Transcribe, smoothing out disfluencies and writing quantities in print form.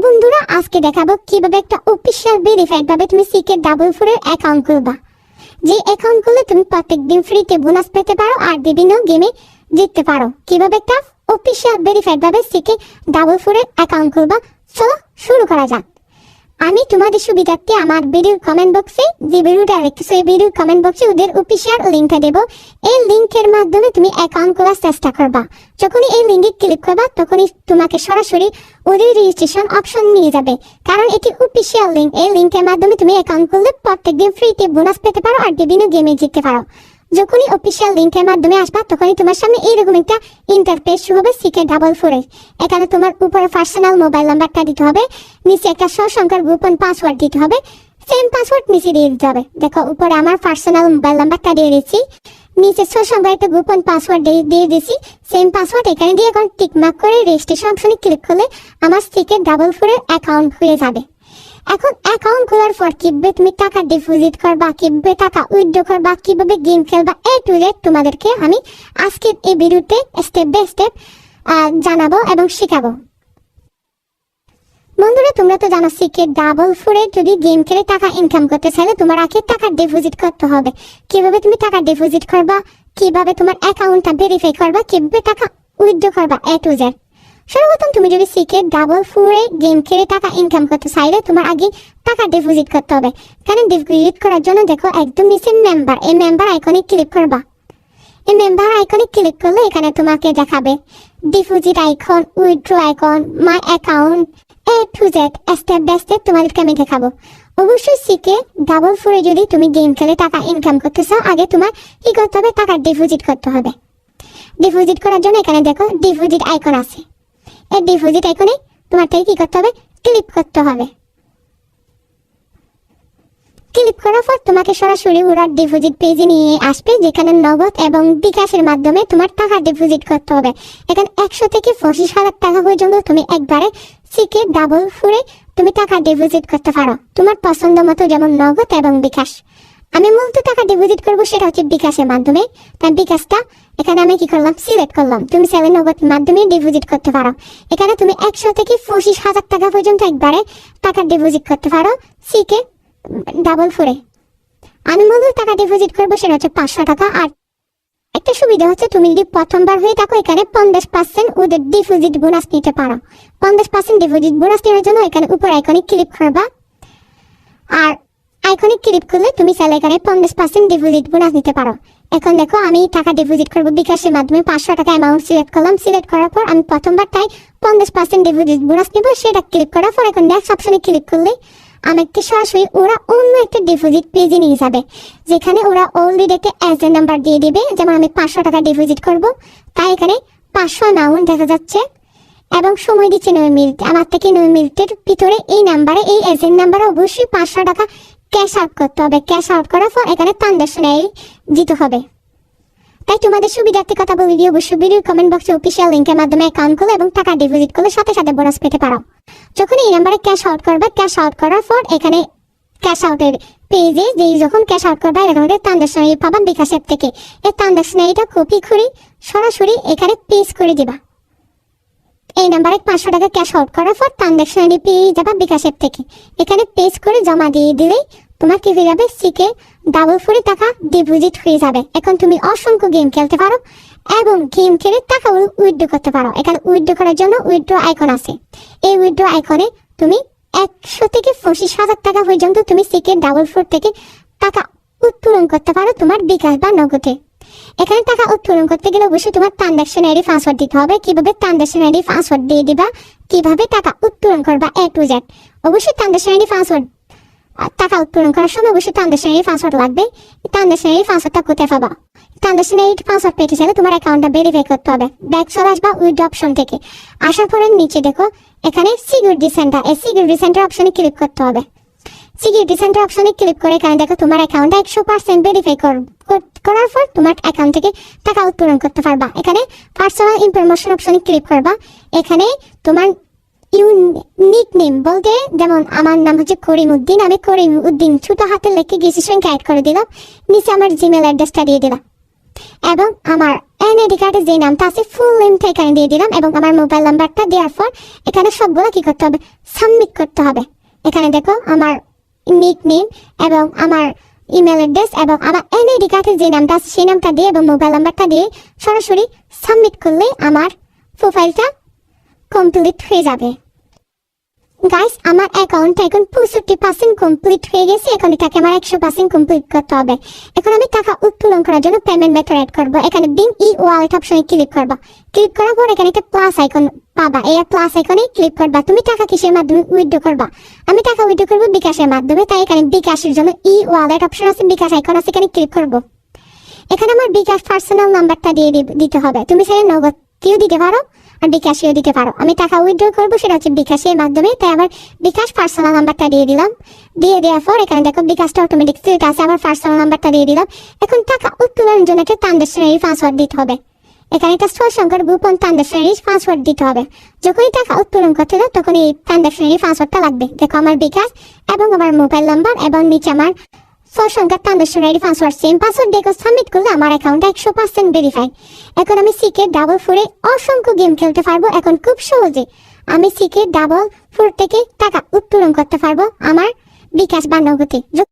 বন্ধুরা, আজকে দেখাবো কিভাবে একটা অফিশিয়াল ভেরিফাইড ভাবে তুমি সিকেট 4 এর অ্যাকাউন্ট খুলবা। যে অ্যাকাউন্ট খুলে তুমি প্রত্যেকদিন ফ্রিতে বোনাস পেতে পারো আর বিভিন্ন গেমে জিততে পারো। কিভাবে একটা অফিশিয়াল ভেরিফাইড ভাবে সিকেট 4 এর অ্যাকাউন্ট খুলবা, চলো শুরু করা যাক। আমি তোমাদের সুবিধার্থে আমার ভিডিওর কমেন্ট বক্সে, যে ভিডিওটা দেখতেছো এই ভিডিওর কমেন্ট বক্সে ওদের অফিশিয়াল লিঙ্কটা দেবো। এই লিঙ্কের মাধ্যমে তুমি অ্যাকাউন্ট খোলার চেষ্টা করবা। যখনই এই লিঙ্কে ক্লিক করবা তখনই তোমাকে সরাসরি ওদের রেজিস্ট্রেশন অপশন নিয়ে যাবে, কারণ এটি অফিশিয়াল লিঙ্ক। এই লিঙ্কের মাধ্যমে তুমি অ্যাকাউন্ট খুললে প্রত্যেকদিন ফ্রিতে বোনাস পেতে পারো আর বিভিন্ন গেমে জিততে পারো। যখনই অফিশিয়াল লিঙ্কের মাধ্যমে আসবা তখনই তোমার সামনে এইরকম একটা ইন্টারফেস শুরু হবে সিকেট 4 এর। এখানে তোমার উপরে পার্সোনাল মোবাইল নাম্বারটা দিতে হবে, নিচে একটা সংখ্যার গোপন পাসওয়ার্ড দিতে হবে, সেম পাসওয়ার্ড নিচে দিয়ে দিতে হবে। দেখো উপরে আমার পার্সোনাল মোবাইল নাম্বারটা দিয়ে দিচ্ছি, নিচে সংখ্যার একটা গোপন পাসওয়ার্ড দিয়ে দিয়েছি, সেম পাসওয়ার্ড এখানে দিয়ে এখন টিকমার্ক করে রেজিস্ট্রেশন অপশনে ক্লিক করলে আমার সিকেট 4 এর অ্যাকাউন্ট হয়ে যাবে। এখন অ্যাকাউন্ট খোলার পর কিভাবে তুমি টাকা ডিপোজিট করবা, কিভাবে টাকা উইথড্র করবা, কিভাবে গেম খেলবা, এ টু জেড তোমাদেরকে আমি আজকের এই ভিডিওতে স্টেপ বাই স্টেপ জানাবো এবং শেখাবো। বন্ধুরা, তোমরা তো জানো সিকেট 4 এর যদি গেম খেলে টাকা ইনকাম করতে চাইলে তোমার আগে টাকা ডিপোজিট করতে হবে। কিভাবে তুমি টাকা ডিপোজিট করবা, কিভাবে তোমার অ্যাকাউন্টটা ভেরিফাই করবা, কিভাবে টাকা উইথড্র করবা, এ টু জেড। সর্বপ্রথম তুমি যদি সিকেট 4 এ গেম খেলে টাকা ইনকাম করতে চাইলে তোমার আগে টাকা ডিপোজিট করতে হবে। কারণ ডিপোজিট করার জন্য দেখো একদম নিচে মেম্বার, এই মেম্বার আইকনে ক্লিক করবা। এই মেম্বার আইকনে ক্লিক করলে এখানে তোমাকে দেখাবে deposit icon, withdraw icon, my account, A to Z step by step তোমাদেরকে আমি দেখাবো। অবশ্যই সিকেট 4 এ যদি তুমি গেম খেলে টাকা ইনকাম করতে চাও আগে তোমার কি করতে হবে, টাকা ডিপোজিট করতে হবে। ডিপোজিট করার জন্য এখানে দেখো ডিপোজিট আইকন আছে, এই ডিপোজিট আইকনে তোমার থেকে কি করতে হবে, ক্লিক করতে হবে। ক্লিক করার পর তোমাকে সরাসরি ওরা ডিপোজিট পেজে নিয়ে আসবে, যেখানে নগদ এবং বিকাশের মাধ্যমে তোমার টাকা ডিপোজিট করতে হবে। এখানে 100 থেকে 25,000 টাকা পর্যন্ত তুমি একবারে সিকেট 4 এ তুমি টাকা ডিপোজিট করতে পারো তোমার পছন্দ মতো, যেমন নগদ এবং বিকাশ। আমি মূলত টাকা ডিপোজিট করবো সেটা হচ্ছে বিকাশের মাধ্যমে, তাই বিকাশটা এখানে আমি কি করলাম, সিলেক্ট করলাম। তুমি চাইলে নগদ মাধ্যমে ডিপোজিট করতে পারো। এখানে তুমি 100 থেকে 25,000 টাকা পর্যন্ত একবারে টাকা ডিপোজিট করতে পারো সিকেট 4 এ। আমি মূলত টাকা ডিপোজিট করবো সেটা হচ্ছে 500 টাকা। আর একটা সুবিধা হচ্ছে তুমি যদি প্রথমবার হয়ে থাকো এখানে 50% ওদের ডিপোজিট বোনাস নিতে পারো। 50% ডিপোজিট বোনাস নেওয়ার জন্য এখানে উপর আইকনে ক্লিক করবা, আর আইকনে ক্লিক করলে তুমি চাইলে এখানে 50% ডিপোজিট বোনাস নিতে পারো। এখন দেখো আমি টাকা ডিপোজিট করবো বিকাশের মাধ্যমে 500 টাকা অ্যামাউন্ট সিলেক্ট করলাম। সিলেক্ট করার পর আমি প্রথমবার তাই 50% ডিপোজিট বোনাস নেব, সেটা ক্লিক করার পর এখন নেক্সট অপশনে ক্লিক করলে আমাকে সরাসরি ওরা অন্য একটা ডিপোজিট পেজে নিয়ে যাবে, যেখানে ওরা অলরেডি একটা এজেন্ট নাম্বার দিয়ে দিবে। যেমন আমি 500 টাকা ডিপোজিট করব, তাই এখানে 500 অ্যামাউন্ট দেখা যাচ্ছে এবং সময় দিচ্ছে 9 মিনিট। আমার থেকে 9 মিনিটের ভিতরে এই নাম্বারে, এই এজেন্ট নাম্বারে অবশ্যই 500 টাকা ক্যাশ আউট করতে হবে। ক্যাশ আউট করার পর এখানে ট্রানজাকশনে দিতে হবে। তাই তোমাদের সুবিধার্থে কথা বলে দিয়ে অবশ্যই ভিডিওর কমেন্ট বক্সে অফিশিয়াল লিঙ্কের মাধ্যমে অ্যাকাউন্ট খুলে এবং টাকা ডিপোজিট করলে সাথে সাথে বোনাস পেতে পারো। যখন এই নাম্বারে ক্যাশ আউট করবে, ক্যাশ আউট করার পর এখানে ক্যাশ আউটের পেজে যেই যখন ক্যাশ আউট করবে এরকম ট্রানজাকশন পাবা বিকাশ অ্যাপ থেকে। এই ট্রানজাকশন এটা কপি করে সরাসরি এখানে পেস্ট করে দিবা। এই নাম্বারে 500 টাকা ক্যাশ আউট করার পর ট্রানজাকশন আইডি পেয়ে যাবা বিকাশ অ্যাপ থেকে। এখানে পেস্ট করে জমা দিয়ে দিলেই তোমার কি হয়ে যাবে, সিকেট 4 এ টাকা ডিপোজিট হয়ে যাবে। এখন তুমি অসংখ্য গেম খেলতে পারো এবং গেম খেলে টাকা উইথড্র করতে পারো। এখানে উইথড্র করার জন্য উইথড্র আইকন আছে, এই উইথড্র আইকনে তুমি 100 থেকে 25,000 টাকা পর্যন্ত তুমি সিকেট 4 থেকে টাকা উত্তোলন করতে পারো তোমার বিকাশ বা নগদে। এখানে টাকা উত্তোলন করতে গেলে অবশ্যই তোমার ট্রানজাকশন আইডি পাসওয়ার্ড দিতে হবে। কিভাবে ট্রানজাকশন আইডি পাসওয়ার্ড দিয়ে দিবা, কিভাবে টাকা উত্তোলন করবা, এ টু জেড। অবশ্যই ট্রানজাকশন আইডি পাসওয়ার্ড, টাকা উত্তোলন করার সময় অবশ্যই ট্রানজাকশন আইডি পাসওয়ার্ড লাগবে। ট্রানজাকশন আইডি পাসওয়ার্ডটা কোথায় পাবা, ট্রানজাকশন আইডি পাসওয়ার্ড পেতে চাইলে তোমার অ্যাকাউন্টটা ভেরিফাই করতে হবে। ব্যাক চলে আসবা উইথড্র অপশন থেকে। আসার পরে নিচে দেখো এখানে সিকিউরিটি সেন্টার, এই সিকিউরিটি সেন্টার অপশনে ক্লিক করতে হবে। সিকিউরিটি সেন্টার অপশনে ক্লিক করে এখানে দেখো তোমার অ্যাকাউন্টটা 100% ভেরিফাই করার পর তোমার অ্যাকাউন্ট থেকে টাকা উত্তোলন করতে পারবা। এখানে পার্সোনাল ইনফরমেশন অপশনে ক্লিক করবা। এখানে তোমার ইউনিক নেম বলতে, যেমন আমার নাম হচ্ছে করিম উদ্দিন, আমি করিম উদ্দিন ছোট হাতে লিখে গেছি সংখ্যা অ্যাড করে দিলাম। নিচে আমার জিমেল অ্যাড্রেসটা দিয়ে দিলাম এবং আমার এনআইডি কার্ডে যে নামটা আছে ফুল নেমটা এখানে দিয়ে দিলাম এবং আমার মোবাইল নাম্বারটা দেওয়ার পর এখানে সবগুলো কি করতে হবে, সাবমিট করতে হবে। এখানে দেখো আমার নিক নেম এবং আমার ইমেল অ্যাড্রেস এবং আমার এনআইডি কার্ডের যে নামটা আছে সেই নামটা দিয়ে এবং মোবাইল নাম্বারটা দিয়ে সরাসরি সাবমিট করলে আমার প্রোফাইলটা কমপ্লিট হয়ে যাবে। গাইস, আমার অ্যাকাউন্টটা এখন 65% কমপ্লিট হয়ে গেছে। এখন এটাকে আমার 100% কমপ্লিট করতে হবে। এখন আমি টাকা উত্তোলন করার জন্য পেমেন্ট মেথড অ্যাড করব। এখানে বিং ই ওয়ালেট অপশনে ক্লিক করবা। ক্লিক করার পর এখানে একটা প্লাস আইকন পাবা। এই প্লাস আইকনে ক্লিক করবা। তুমি টাকা কিসের মাধ্যমে উইথড্র করবা? আমি টাকা উইথড্র করব বিকাশের মাধ্যমে, তাই এখানে বিকাশের জন্য ই ওয়ালেট অপশন আছে, বিকাশ আইকন আছে, এখানে ক্লিক করব। এখানে আমার বিকাশ পার্সোনাল নাম্বারটা দিয়ে দিতে হবে। তুমি সেটা নগদ কেউ দিতে পারো আর বিকাশেও দিতে পারো। আমি টাকা উইথড্র করবো সেটা হচ্ছে বিকাশের মাধ্যমে, তাই আমার বিকাশ পার্সোনাল নাম্বারটা দিয়ে দিলাম। দিয়ে দেওয়ার পর এখানে দেখো বিকাশটা অটোমেটিক সিলেক্ট আছে, আমার পার্সোনাল নাম্বারটা দিয়ে দিলাম। এখন টাকা উত্তোলনের জন্য একটা ট্রানজাকশনারি পাসওয়ার্ড দিতে হবে। এখানে একটা 6 সংখ্যার গোপন ট্রানজাকশনারি পাসওয়ার্ড দিতে হবে। যখনই টাকা উত্তোলন করতে দাও তখন এই ট্রানজাকশনারি পাসওয়ার্ডটা লাগবে। দেখো আমার বিকাশ এবং আমার মোবাইল নাম্বার এবং নিচে আমার 6 সংখ্যার ট্রানজাকশনারি পাসওয়ার্ড, সেম পাসওয়ার্ড দিয়ে সাবমিট করলে আমার অ্যাকাউন্টটা 100% ভেরিফাই। এখন আমি সিক্রেট ডাবল ফোরে অসংখ্য গেম খেলতে পারবো। এখন খুব সহজে আমি সিক্রেট ডাবল ফোর থেকে টাকা উত্তোলন করতে পারবো আমার বিকাশ বা নগদে।